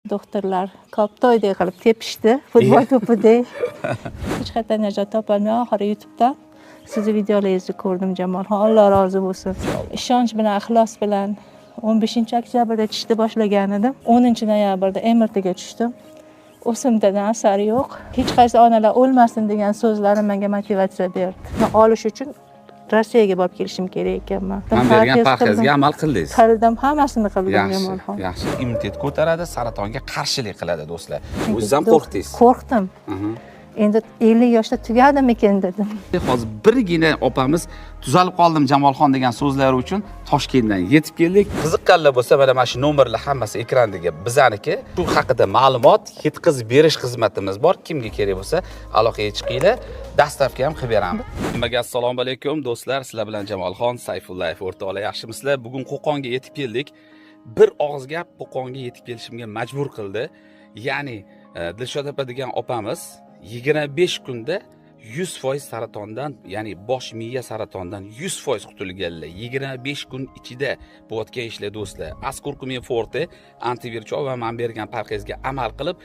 Doktorlar koptoydek qilib tepishdi, futbol to'pidek. Hech qayerdan najot topolmay oxiri YouTube'dan sizni videolaringizni ko'rdim, Jamolxon. Alloh rozi bo'lsin. Ishonch bilan, ixlos bilan 15-oktyabrda tushishni boshlagan edim. 10-noyabrda MRTga tushdim. O'simtadan asar yo'q. Hech qaysi onalar o'lmasin degan so'zlarim menga motivatsiya berdi. Men olish uchun Rossiyaga borib kelishim kerak ekanman. Men bergan parhezga amal qildingiz. Qildim, hammasini qildim, Jamolxon. Yaxshi. Immunitet ko'taradi, saratonga qarshilik qiladi, do'stlar. O'zingiz ham qo'rqdingiz. Qo'rqdim. Endi 50 yoshda tugadimikin dedim. Hozir birgina opamiz tuzalib qoldim Jamolxon degan so'zlari uchun Toshkentdan yetib keldik. Qiziqqanlar bo'lsa, mana shu nomerlar hammasi ekrandagi bizaniki. Shu haqida ma'lumot yetkazib berish xizmatimiz bor. Kimga kerak bo'lsa, aloqaga chiqinglar. Dastavka ham qilib beramiz. Hammaga assalomu alaykum do'stlar. Sizlar bilan Jamolxon, Sayfullayev o'rtoqlar, yaxshimisizlar? Bugun Qo'qonga yetib keldik. Bir og'iz gap Qo'qonga yetib kelishimga majbur qildi. Ya'ni Dilshod opa degan opamiz 25 kunda 100% saratondan, ya'ni bosh miya saratonidan 100% qutulganlar. 25 kun ichida bo'layotgan ishlar do'stlar. Ascorcumin forte antivirchol va men bergan parhezga amal qilib,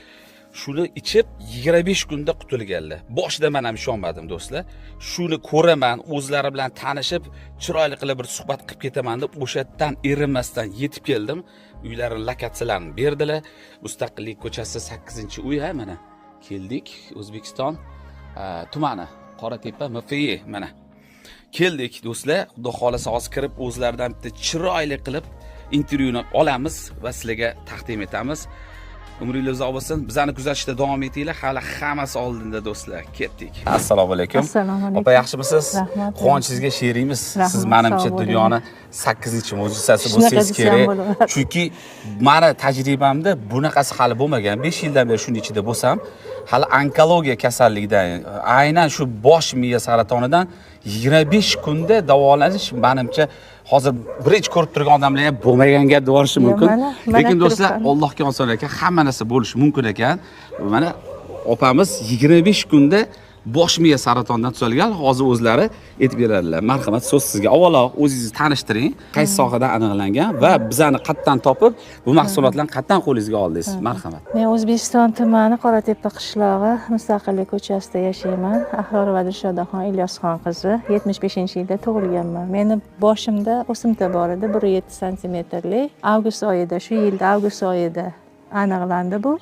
shuni ichib 25 kunda qutulganlar. Boshida men ham ishonmadim do'stlar. Shuni ko'raman, o'zlari bilan tanishib, chiroyli qilib bir suhbat qilib ketaman deb o'shadan erinmasdan yetib keldim. Uylarini lokatsiyalarini berdilar. Mustaqillik ko'chasi 8-uy mana. Keldik, O'zbekiston tumani, Qoratepa MFE mana. Keldik do'stlar, xudo xolasa hozir kirib o'zlaridan bitta chiroyli qilib intervyuni olamiz va sizlarga taqdim etamiz. Umringiz uzoq bo'lsin. Bizani kuzatishda davom etinglar. Hali hammasi oldinda do'stlar. Ketdik. Assalomu alaykum. Assalomu alaykum. Opa, yaxshimisiz? Quvonchingizga sherikmiz. Siz menimcha dunyoni 8-mo'jizasi bo'lsangiz kerak. Chunki meni tajribamda bunaqasi hali bo'lmagan. 5 yildan beri shuning ichida bo'lsam, hali onkologiya kasalligidan, aynan shu bosh miya saratonidan 25 kunda davolanish menimcha hozir birinchi ko'rib turgan odamlar ham bo'lmaganga deborishi mumkin. Lekin do'stlar, Allohga oson ekan, hamma narsa bo'lishi mumkin ekan. Mana opamiz 25 kunda bosh miya saratonidan tuzalgan, hozir o'zlari aytib beradilar. Marhamat, so'z sizga. Avvalo o'zingizni tanishtiring, qaysi sohada aniqlangan va bizani qayerdan topib, bu mahsulotlarni qayerdan qo'lingizga oldingiz? Marhamat. Men O'zbekiston tumani Qoratepa qishlog'i, Mustaqillik ko'chasida yashayman. Ahror va Dilshodaxon Ilyosxon qizi. 75-yilda tug'ilganman. Meni boshimda o'simta bor edi, 1.7 santimetrlik. Avgust oyida, shu yilda avgust oyida aniqlandi bu.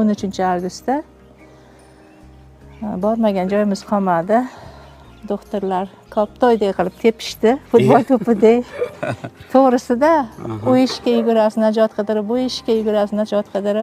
13-avgustda. Bormagan joyimiz qolmadi. Doktorlar koptoydek qilib tepishdi, futbol to'pidek. To'g'risida u ishga yugurasiz, najot qidirib, bu ishga yugurasiz, najot qidirib.